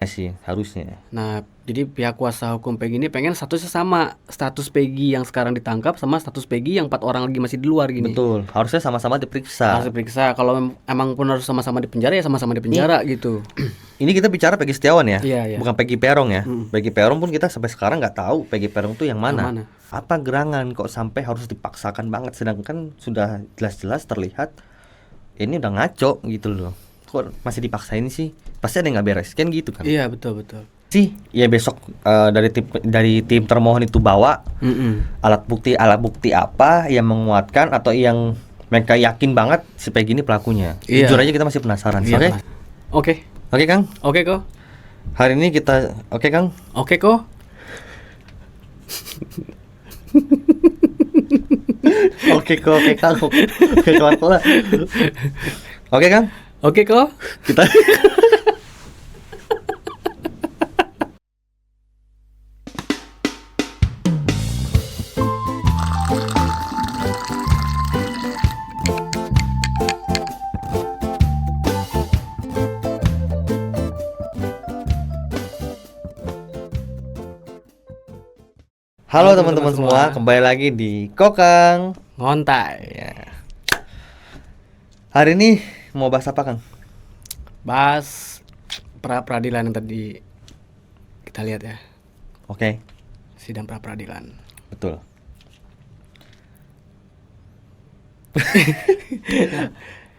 Ya sih, harusnya. Nah, jadi pihak kuasa hukum Peggy ini pengen statusnya sama, status Peggy yang sekarang ditangkap sama status Peggy yang 4 orang lagi masih di luar gini. Betul, harusnya sama-sama Harus diperiksa. diperiksa. Kalau emang pun harus sama-sama di penjara ya sama-sama di Ini penjara gitu. ini kita bicara Peggy Setiawan ya, Iya, iya. bukan Peggy Perong ya. Mm. Peggy Perong pun kita sampai sekarang nggak tahu Peggy Perong tuh yang Yang mana. mana? Apa gerangan kok sampai harus dipaksakan banget, sedangkan sudah jelas-jelas terlihat ini udah ngaco gitu loh. Kok masih dipaksain sih? Pasti ada yang nggak beres kan gitu kan? Iya, betul betul. Sih, ya besok dari tim termohon itu bawa alat bukti apa yang menguatkan atau yang mereka yakin banget si Peggy ini pelakunya. Iya. Jujur aja kita masih penasaran. Iya, Oke, Mas. Oke. oke Kang. Oke kok. Hari ini kita oke Kang. Oke kok. Oke Kang. Oke kelar. Oke Kang. Oke kok. Kita Halo teman-teman semua, kembali lagi di Kokang. Ngontai. Ya. Hari ini mau bahas apa Kang? Bahas pra-peradilan yang tadi kita lihat ya. Oke, Sidang pra-peradilan. betul.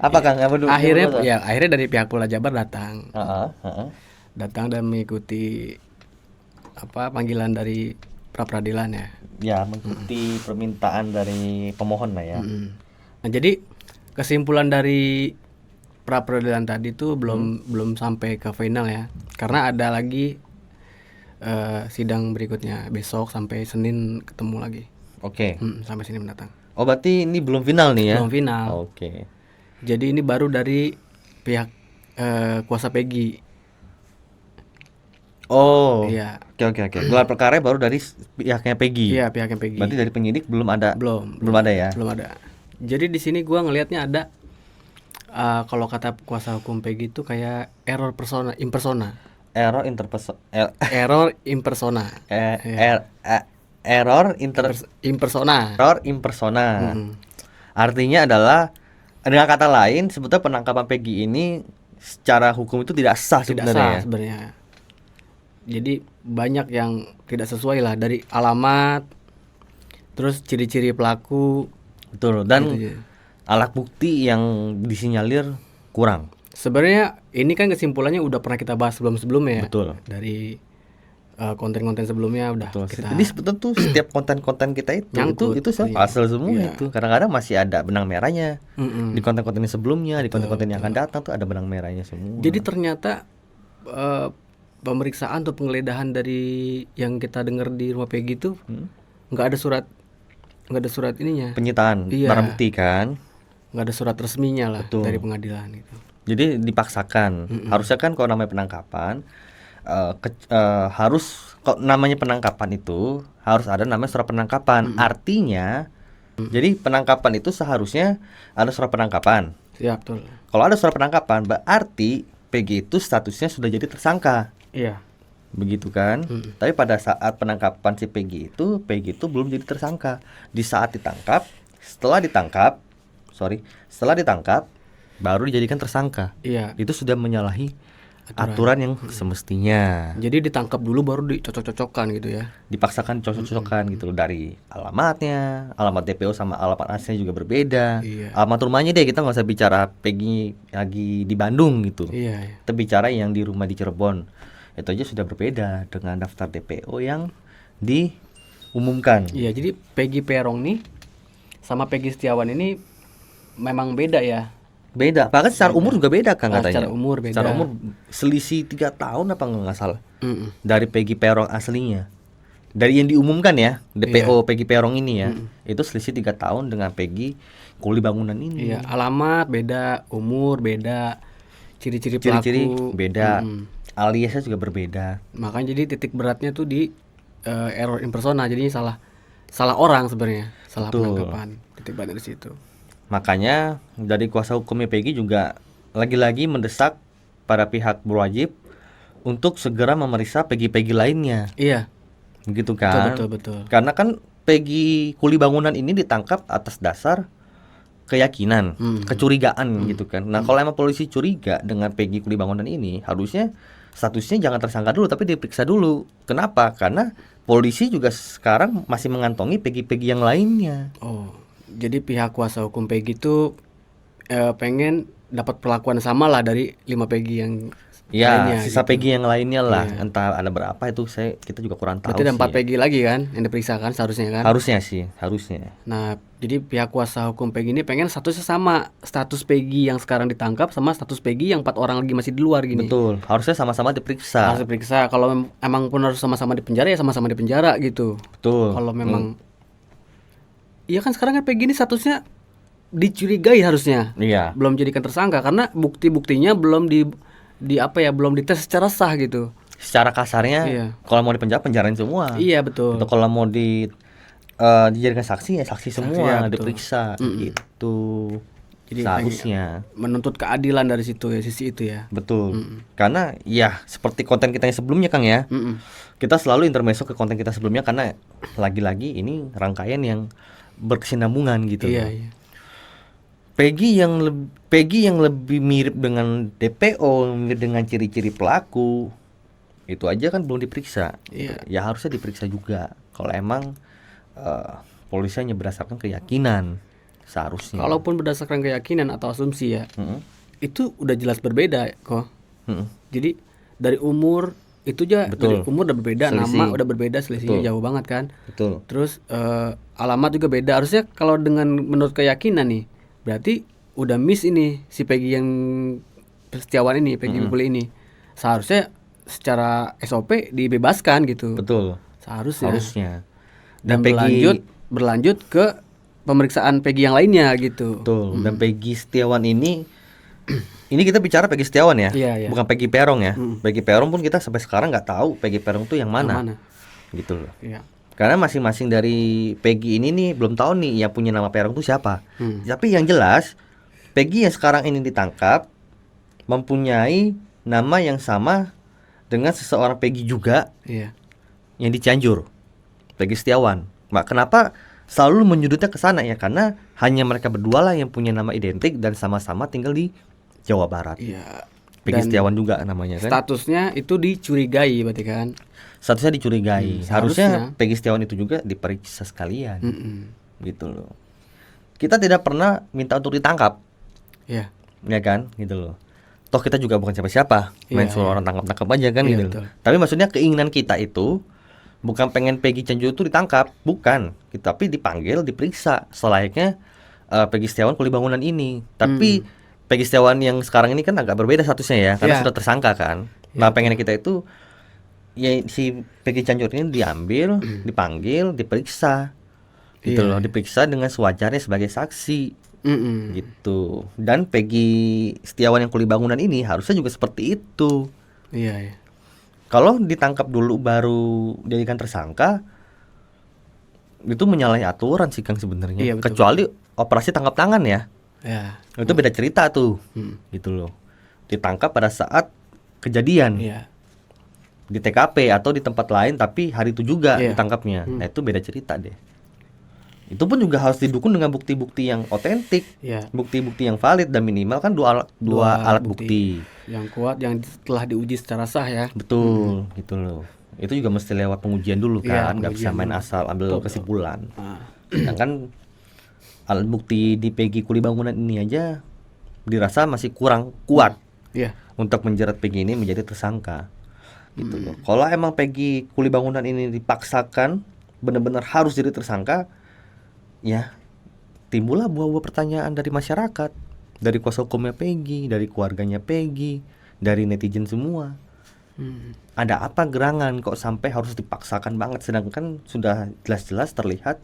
Apa Kang? Apa dulu? Akhirnya dari pihak Polda Jabar datang. Heeh, heeh. Datang dan mengikuti panggilan dari pra-peradilan ya. Ya, mengikuti permintaan dari pemohon lah ya. Mm. Nah, jadi kesimpulan dari pra-peradilan tadi tuh belum sampai ke final ya. Karena ada lagi sidang berikutnya besok sampai Senin ketemu lagi. Oke. Sampai Senin mendatang. Oh, berarti ini belum final nih ya? Belum final. Oke. Jadi ini baru dari pihak kuasa Peggy. Oh. Iya. Oke. Gelar perkara baru dari pihaknya Peggy. Iya, pihaknya Peggy. Berarti dari penyidik belum ada. Belum ada ya? Belum ada. Jadi di sini gua ngelihatnya ada kalau kata kuasa hukum Peggy itu kayak error impersona. Error interpersona. Error impersona. Error Impersona. impersona. Mm-mm. Artinya adalah dengan kata lain sebetulnya penangkapan Peggy ini secara hukum itu tidak sah Tidak sebenarnya sah ya. sebenarnya. Jadi banyak yang tidak sesuai lah dari alamat, terus ciri-ciri pelaku. Betul. Dan Gitu aja. alat bukti yang disinyalir kurang. Sebenarnya ini kan kesimpulannya udah pernah kita bahas sebelum-sebelumnya ya. Betul. Dari konten-konten sebelumnya udah Betul. kita Jadi sebetulnya tuh setiap konten-konten kita Nyangkut. itu Iya. pasal semua Iya. itu. Kadang-kadang masih ada benang merahnya. Mm-mm. Di konten-konten yang sebelumnya, di konten-konten yang akan datang tuh ada benang merahnya semua. Jadi ternyata pemeriksaan atau penggeledahan dari yang kita dengar di rumah Peggy itu nggak ada surat ininya, penyitaan Iya. barang bukti kan. nggak ada surat resminya lah Betul. dari pengadilan gitu. Jadi dipaksakan. Harusnya kan kalau namanya penangkapan harus kok namanya penangkapan itu harus ada namanya surat penangkapan. Artinya jadi penangkapan itu seharusnya ada surat penangkapan. Siap, betul. Kalau ada surat penangkapan berarti PG itu statusnya sudah jadi tersangka. Iya. Begitu kan? Tapi pada saat penangkapan si PG itu belum jadi tersangka. Di saat ditangkap, setelah ditangkap baru dijadikan tersangka. Iya. Itu sudah menyalahi aturan yang semestinya. Jadi ditangkap dulu baru dicocok-cocokkan gitu ya. Dipaksakan cocok-cocokan gitu loh, dari alamatnya, alamat DPO sama alamat aslinya juga berbeda. Iya. Alamat rumahnya deh, kita nggak usah bicara Peggy lagi di Bandung gitu. Iya. Kita bicara yang di rumah di Cirebon. Itu aja sudah berbeda dengan daftar DPO yang diumumkan. Iya, jadi Peggy Perong nih sama Peggy Setiawan ini memang beda ya. Beda. Bahkan secara umur juga beda kan katanya. Secara umur beda. Secara umur selisih 3 tahun apa nggak salah. Mm-mm. Dari Peggy Perong aslinya. Dari yang diumumkan ya, DPO Peggy Perong ini ya. Itu selisih 3 tahun dengan Peggy kuli bangunan ini. Iya, alamat beda, umur beda, ciri-ciri Ciri-ciri pelaku beda. Aliasnya juga berbeda. Makanya jadi titik beratnya tuh di error impersona, jadinya salah orang sebenarnya, salah Betul. penangkapan. Titik berat dari situ. Makanya dari kuasa hukumnya Peggy juga lagi-lagi mendesak para pihak berwajib untuk segera memeriksa Peggy lainnya, Iya, begitu betul kan? betul betul. Karena kan Peggy kuli bangunan ini ditangkap atas dasar keyakinan, kecurigaan gitu kan. Nah, kalau emang polisi curiga dengan Peggy kuli bangunan ini, harusnya statusnya jangan tersangka dulu tapi diperiksa dulu. Kenapa? Karena polisi juga sekarang masih mengantongi Peggy yang lainnya. Oh, jadi pihak kuasa hukum Peggy itu pengen dapat perlakuan sama lah dari 5 Peggy yang Ya, lainnya sisa gitu. Peggy yang lainnya lah. Iya. Entah ada berapa itu kita juga kurang tahu Berarti ada 4 sih. Peggy lagi kan yang diperiksa kan seharusnya kan? Harusnya sih, harusnya. Nah, jadi pihak kuasa hukum Peggy ini pengen statusnya sama, status Peggy yang sekarang ditangkap sama status Peggy yang 4 orang lagi masih di luar gini. Betul, harusnya sama-sama diperiksa. Harus diperiksa. Kalau emang pun harus sama-sama di penjara ya sama-sama di penjara gitu. Betul. Kalau memang iya kan sekarang kan Peggy ini statusnya dicurigai harusnya. Iya, Belum jadikan tersangka karena bukti-buktinya belum belum dites secara sah gitu. secara kasarnya Iya. kalau mau dipenjara penjarain semua. Iya betul. Atau kalau mau dijadikan saksi ya saksi semua ya, betul. diperiksa gitu. Jadi Seharusnya. Menuntut keadilan dari situ ya, sisi itu ya. Betul. Karena ya seperti konten kita yang sebelumnya Kang ya. Mm-mm. Kita selalu intermezzo ke konten kita sebelumnya karena lagi-lagi ini rangkaian yang berkesinambungan gitu Iya, loh. iya. Peggy yang lebih mirip dengan DPO, mirip dengan ciri-ciri pelaku. Itu aja kan belum diperiksa. Iya. Ya harusnya diperiksa juga. Kalau emang polisi hanya berdasarkan keyakinan seharusnya. Kalaupun berdasarkan keyakinan atau asumsi ya, Mm-mm. itu udah jelas berbeda kok. Mm-mm. Jadi dari umur itu aja, Betul. dari umur udah berbeda, Selisih. nama udah berbeda, selisihnya Betul. jauh banget kan. Betul. Terus alamat juga beda. Harusnya kalau dengan menurut keyakinan nih, berarti udah miss ini si Peggy yang Setiawan ini, Peggy Pukul ini. Seharusnya secara SOP dibebaskan gitu. Betul. Seharusnya. Harusnya. Dan Peggy berlanjut ke pemeriksaan Peggy yang lainnya gitu. betul. Dan Peggy Setiawan ini kita bicara Peggy Setiawan ya, Iya, iya. bukan Peggy Peron ya. Peggy Peron pun kita sampai sekarang nggak tahu Peggy Peron itu yang mana, Yang mana? gitu loh. Iya. Karena masing-masing dari Peggy ini nih belum tahu nih yang punya nama Peron itu siapa. Tapi yang jelas Peggy yang sekarang ini ditangkap mempunyai nama yang sama dengan seseorang Peggy juga Iya. yang di Cianjur, Peggy Setiawan. Mbak, kenapa selalu menyudutnya ke sana ya? Karena hanya mereka berdua lah yang punya nama identik dan sama-sama tinggal di Jawa Barat. Iya. Peggy Dan Setiawan juga namanya kan. statusnya itu dicurigai berarti kan. Statusnya dicurigai. seharusnya. Harusnya Peggy Setiawan itu juga diperiksa sekalian. Mm-mm. Gitu loh. Kita tidak pernah minta untuk ditangkap, Iya. ya kan? Gitu loh. Toh kita juga bukan siapa-siapa, main Iya, suruh iya. orang tangkap-tangkap aja kan Iya, gitu. betul. Tapi maksudnya keinginan kita itu bukan pengen Peggy Cianjur itu ditangkap, bukan. Tapi dipanggil, diperiksa selayaknya Peggy Setiawan kuli bangunan ini. Tapi Peggy Setiawan yang sekarang ini kan agak berbeda statusnya ya, karena Iya. sudah tersangka kan. Nah, pengen kita itu ya si Peggy Cianjur ini diambil, dipanggil, diperiksa. Gitu Iya. loh, diperiksa dengan sewajarnya sebagai saksi. Mm-mm. Gitu. Dan Peggy Setiawan yang kuli bangunan ini harusnya juga seperti itu. Iya, iya. Kalau ditangkap dulu baru jadikan tersangka, itu menyalahi aturan sih Kang sebenarnya. Iya, betul. Kecuali operasi tangkap tangan ya, Ya. itu beda cerita tuh, Hmm. gitu loh. Ditangkap pada saat kejadian Iya. di TKP atau di tempat lain, tapi hari itu juga Iya. ditangkapnya. Nah itu beda cerita deh. Itu pun juga harus didukung dengan bukti-bukti yang otentik, Iya. bukti-bukti yang valid dan minimal kan dua alat bukti. Yang kuat yang telah diuji secara sah ya. Betul, gitu loh. Itu juga mesti lewat pengujian dulu Iya, kan, nggak bisa pengujian main dulu. asal ambil Betul. kesimpulan. Nah, Sedangkan alat bukti di Peggy kuli bangunan ini aja dirasa masih kurang kuat iya. untuk menjerat Peggy ini menjadi tersangka. Gitu loh. Kalau emang Peggy kuli bangunan ini dipaksakan benar-benar harus jadi tersangka, ya timbullah buah-buah pertanyaan dari masyarakat, dari kuasa hukumnya Peggy, dari keluarganya Peggy, dari netizen semua. Ada apa gerangan kok sampai harus dipaksakan banget, sedangkan sudah jelas-jelas terlihat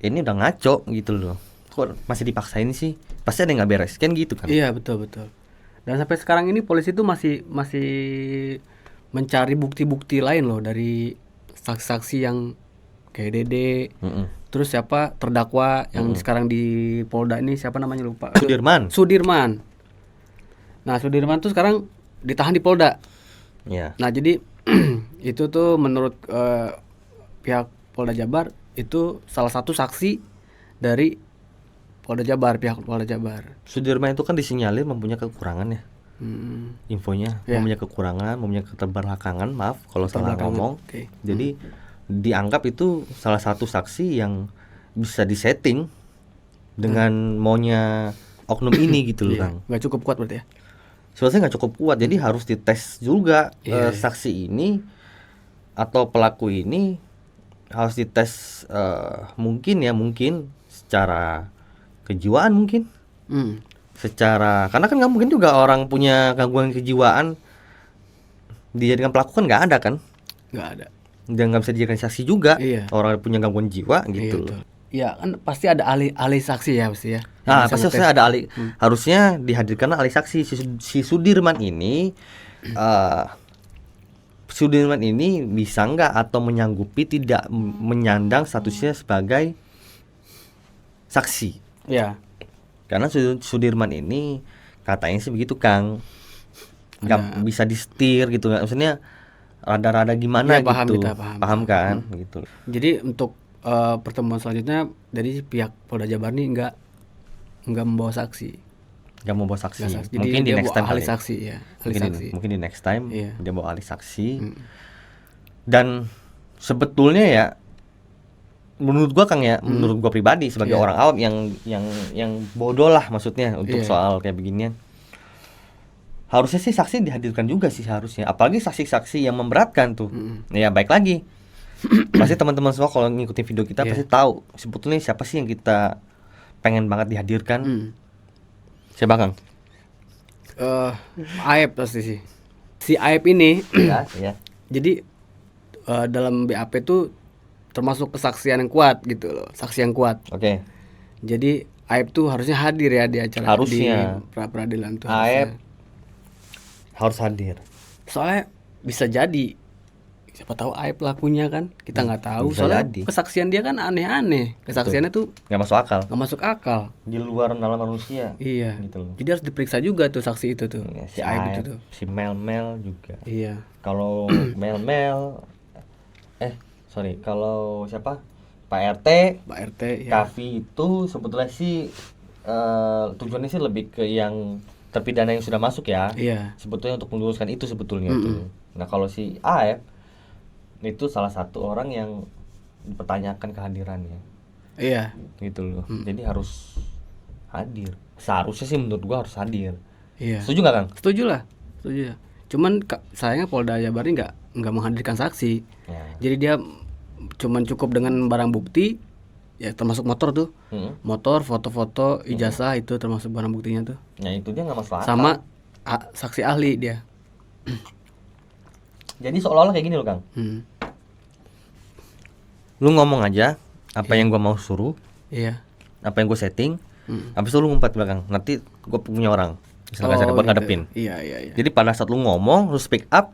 ini udah ngaco gitu loh. Kok masih dipaksain sih? Pasti ada yang nggak beres kan gitu kan? Iya, betul betul. Dan sampai sekarang ini polisi itu masih mencari bukti-bukti lain loh dari saksi-saksi yang kayak Dede. Mm-mm. Terus siapa terdakwa yang sekarang di Polda ini siapa namanya lupa. Sudirman. Sudirman. Nah, Sudirman tuh sekarang ditahan di Polda. Ya. Nah, jadi itu tuh menurut pihak Polda Jabar itu salah satu saksi dari pihak Polda Jabar. Sudirman itu kan disinyalir mempunyai kekurangan ya. Infonya Ya. mempunyai kekurangan, mempunyai keterbelakangan, maaf kalau salah Keterbelakangan, ngomong. oke. Jadi dianggap itu salah satu saksi yang bisa disetting dengan maunya oknum ini gitu loh, Iya, Kang. nggak cukup kuat berarti ya. Sebenarnya nggak cukup kuat, jadi harus dites juga Iya, iya. saksi ini atau pelaku ini harus dites mungkin secara kejiwaan mungkin. Secara karena kan nggak mungkin juga orang punya gangguan kejiwaan dijadikan pelaku kan nggak ada kan, Nggak ada. dan nggak bisa dijadikan saksi juga. Iya. Orang punya gangguan jiwa Iya, gitu betul. loh. Ya kan pasti ada ahli saksi ya pasti ya. Yang Nah bisa pasti ngetes. harusnya ada ahli, harusnya dihadirkan ahli saksi. Si Sudirman ini Sudirman ini bisa nggak atau menyanggupi tidak menyandang statusnya sebagai saksi. Ya. Karena Sudirman ini katanya sih begitu, Kang, nggak bisa disetir gitu, maksudnya rada-rada gimana Ya, paham gitu, kita, paham. paham kan gitu. Jadi untuk pertemuan selanjutnya dari pihak Polda Jabar nih nggak membawa saksi. Nggak mau bawa saksi. Nggak saksi. Jadi Mungkin di dia next bawa time ahli kali. saksi ya. Ahli Mungkin saksi. mungkin di next time Iya. dia bawa ahli saksi. Dan sebetulnya ya menurut gua, Kang, ya menurut gua pribadi sebagai Iya. orang awam yang bodoh lah maksudnya untuk Iya. soal kayak beginian, harusnya sih saksi dihadirkan juga sih harusnya, apalagi saksi-saksi yang memberatkan tuh. Ya baik lagi pasti teman-teman semua kalau ngikutin video kita Iya. pasti tahu sebetulnya siapa sih yang kita pengen banget dihadirkan. Siapa, Kang? Aep pasti sih. Si Aep ini Ya, ya. jadi dalam BAP tuh termasuk kesaksian yang kuat gitu loh, saksi yang kuat. Oke. Jadi Aep tuh harusnya hadir ya di acara Harusnya. di pra peradilan tuh. Aep harusnya. harus hadir. Soalnya bisa jadi siapa tahu Aep pelakunya kan, kita nggak tahu. bisa Soalnya jadi. kesaksian dia kan aneh-aneh. Kesaksiannya tuh Nggak masuk akal. nggak masuk akal. Di luar nalar manusia. Iya. Gitu loh. Jadi harus diperiksa juga tuh saksi itu tuh. Ya, Si Aep itu tuh. si Mel juga. Iya. Kalau kalau siapa, Pak RT, Pak RT ya. Kavi itu sebetulnya sih tujuannya sih lebih ke yang terpidana yang sudah masuk ya. Iya. Sebetulnya untuk meluruskan itu sebetulnya tuh. Nah kalau si AF itu salah satu orang yang dipertanyakan kehadirannya Iya. gitu loh. Jadi harus hadir. Seharusnya sih menurut gua harus hadir. Iya. Setuju nggak, Kang? Setuju lah. Cuman sayangnya Polda Jabar ini nggak menghadirkan saksi. Ya. Jadi dia cuman cukup dengan barang bukti ya, termasuk motor tuh. Motor, foto-foto, ijazah itu termasuk barang buktinya tuh. Nah itu dia nggak masuk akal. Sama saksi ahli dia. Jadi seolah-olah kayak gini loh, Kang. Lu ngomong aja apa yang gua mau suruh, Iya. apa yang gua setting, habis itu lu ngumpet belakang. Nanti gua punya orang, misalnya saya buat gitu. ngadepin. Iya. Jadi pada saat lu ngomong, lu speak up,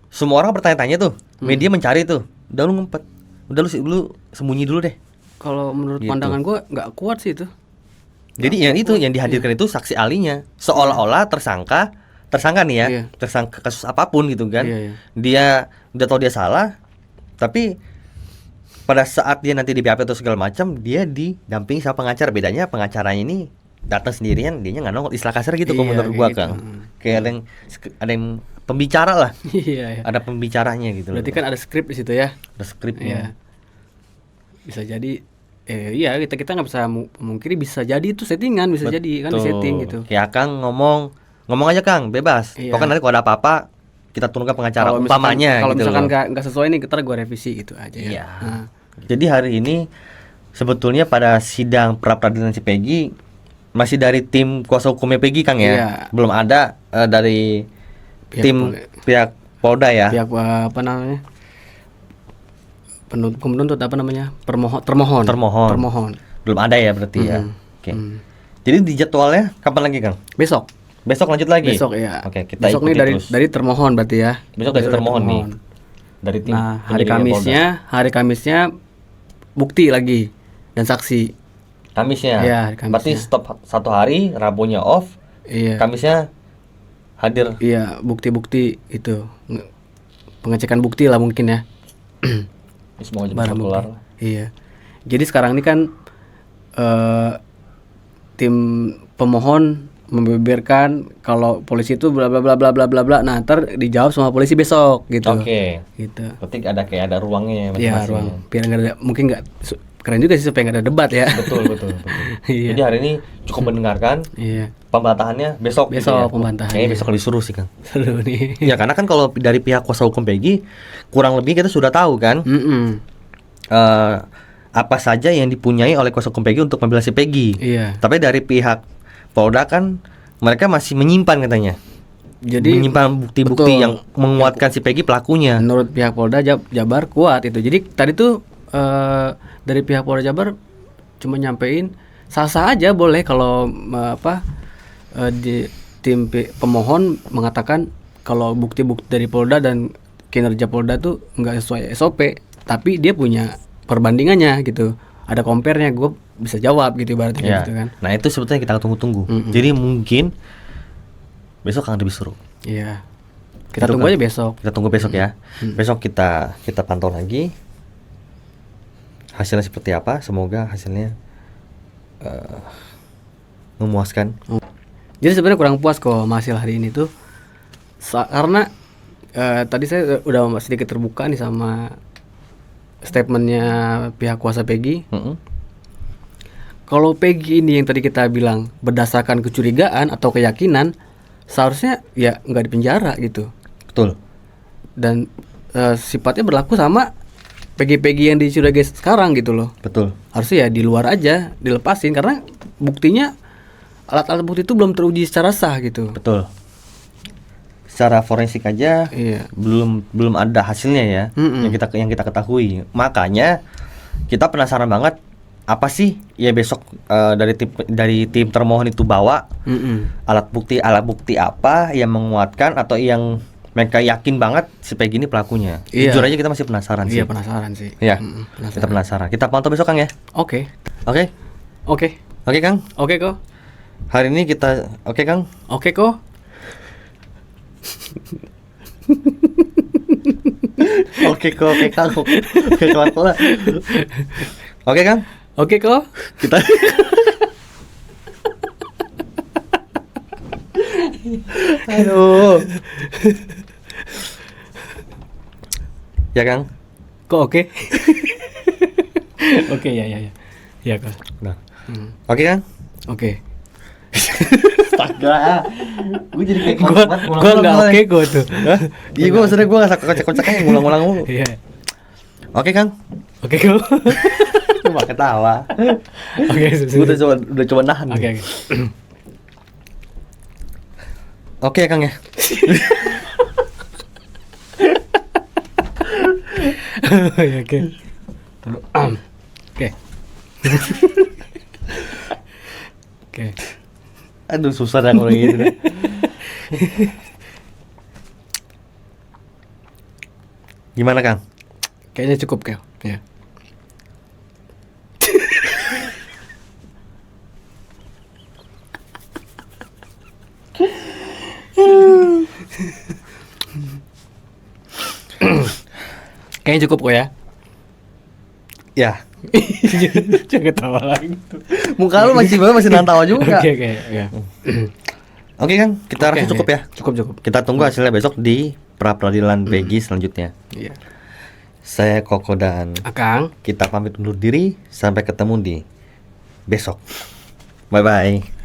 semua orang bertanya-tanya tuh, media mencari tuh, udah lu ngumpet, udah lu sembunyi dulu deh. Kalau menurut Gitu. pandangan gua nggak kuat sih itu. Jadi yang itu yang dihadirkan itu saksi ahlinya, seolah-olah tersangka nih ya, Iya. tersangka kasus apapun gitu kan. Iya. Dia udah tahu dia salah, tapi pada saat dia nanti di BAP atau segala macam, dia didampingi sama pengacara. Bedanya pengacaranya ini datang sendirian, dianya nggak nongol, istilah kasar gitu. Kalau Iya, menurut kayak gua, gitu. Kang, kayak ada yang pembicara lah, Iya. ada pembicaranya gitu. Berarti loh. kan ada skrip di situ ya. Ada skripnya. Iya. Bisa jadi iya kita nggak bisa memungkiri, bisa jadi itu settingan, bisa jadi kan di setting gitu. Kayak Kang ngomong aja, Kang, bebas. Iya. Pokoknya nanti kalau ada apa-apa kita turunkan pengacara Kalau misalkan- umpamanya kalau gitu misalkan loh. nggak sesuai nih, ntar gue revisi gitu aja ya. Iya. Nah, Jadi hari ini sebetulnya pada sidang pra peradilan si Peggy masih dari tim kuasa hukumnya Peggy, Kang ya. Iya. Belum ada dari Pihak tim Polda. pihak Polda ya. pihak apa namanya, penuntut apa namanya, termohon. Belum ada ya berarti ya. Oke. Jadi di jadwalnya kapan lagi, Kang? Besok Besok lanjut lagi. besok ya. Oke, kita besok ikuti nih terus. dari termohon berarti ya. Besok dari termohon nih. Dari tim Nah, hari penyidikan Kamisnya bukti lagi dan saksi. Kamisnya. Iya, hari Kamisnya. Berarti stop 1 hari, Rabunya off, Iya. Kamisnya hadir. Iya, bukti-bukti itu. Pengecekan bukti lah mungkin ya. Semoga cepat Barang kelar. bukti. Iya. Jadi sekarang ini kan tim pemohon membeberkan kalau polisi itu bla bla bla bla bla bla bla. Nah, ntar dijawab sama polisi besok gitu. Oke. Gitu. Berarti ada kayak ada ruangnya Iya, masing-masing. ruang. Biar nggak ada, mungkin nggak keren juga sih supaya nggak ada debat ya. Betul, betul, betul. Iya. Jadi hari ini cukup mendengarkan, Iya. pembantahannya besok. gitu Besok ya. pembantahannya. Kayaknya besok lebih seru sih, Kang. Seru nih. Ya karena kan kalau dari pihak kuasa hukum Peggy kurang lebih kita sudah tahu kan apa saja yang dipunyai oleh kuasa hukum Peggy untuk membela si Peggy. Iya. Tapi dari pihak Polda kan mereka masih menyimpan katanya. Jadi menyimpan bukti-bukti betul. yang menguatkan si Peggy pelakunya. Menurut pihak Polda Jabar kuat itu. Jadi tadi tuh dari pihak Polda Jabar cuma nyampein sah-sah aja boleh kalau di tim pemohon mengatakan kalau bukti-bukti dari Polda dan kinerja Polda tuh nggak sesuai SOP, tapi dia punya perbandingannya gitu. Ada compare-nya, gue bisa jawab gitu ibaratnya Ya. gitu kan. Nah itu sebetulnya kita tunggu-tunggu. Jadi mungkin besok akan lebih seru. Iya. Kita Itu tunggu kan. aja besok. Kita tunggu besok ya. Besok kita pantau lagi hasilnya seperti apa. Semoga hasilnya memuaskan. Jadi sebenarnya kurang puas kok sama hasil hari ini tuh karena tadi saya udah sedikit terbuka nih sama statementnya pihak kuasa Peggy. Kalau Peggy ini yang tadi kita bilang berdasarkan kecurigaan atau keyakinan, seharusnya ya nggak dipenjara gitu. Betul. Dan sifatnya berlaku sama Peggy yang dicurigai sekarang gitu loh. Betul. Harusnya ya di luar aja dilepasin karena buktinya alat-alat bukti itu belum teruji secara sah gitu. Betul. Secara forensik aja Iya. belum ada hasilnya ya yang kita ketahui. Makanya kita penasaran banget apa sih ya besok dari tim termohon itu bawa alat bukti apa yang menguatkan atau yang mereka yakin banget si Peggy ini pelakunya. Iya. Jujur aja kita masih penasaran sih. Iya penasaran sih. Iya. Penasaran. Kita penasaran. Kita pantau besok Kang ya. Oke. Oke. Oke. Oke Kang. Oke kok. Hari ini kita oke Kang. Oke kok. Oke Kang. Oke kelar. Oke Kang. Oke kok. Kita Aduh. Ya Kang. Kok oke? Oke ya. Ya kok. Nah. Oke Kang. Oke. Astaga. Gue jadi kayak Gua nggak oke gua tuh. Iya gue maksudnya gue nggak kocak-kocak kayak ngulang-ngulang mulu. Iya. Oke Kang. Oke kok. Cuma ketawa. Oke. Gue udah coba nahan. Oke. Oke Kang ya. Oke. Oke. Oke. Aduh susah dah kalau gitu. Gimana Kang? Kayaknya cukup Kel. Ya. Kayaknya cukup kok ya. Ya. Jangan ketawa lagi tuh. Muka lu masih nahan tawa juga. Oke. Oke Kang, kita Oke, rasa cukup oke. ya. Cukup. Kita tunggu hasilnya besok di pra peradilan Peggy selanjutnya. Iya. Saya Koko dan Akang. kita pamit undur diri sampai ketemu di besok. Bye bye.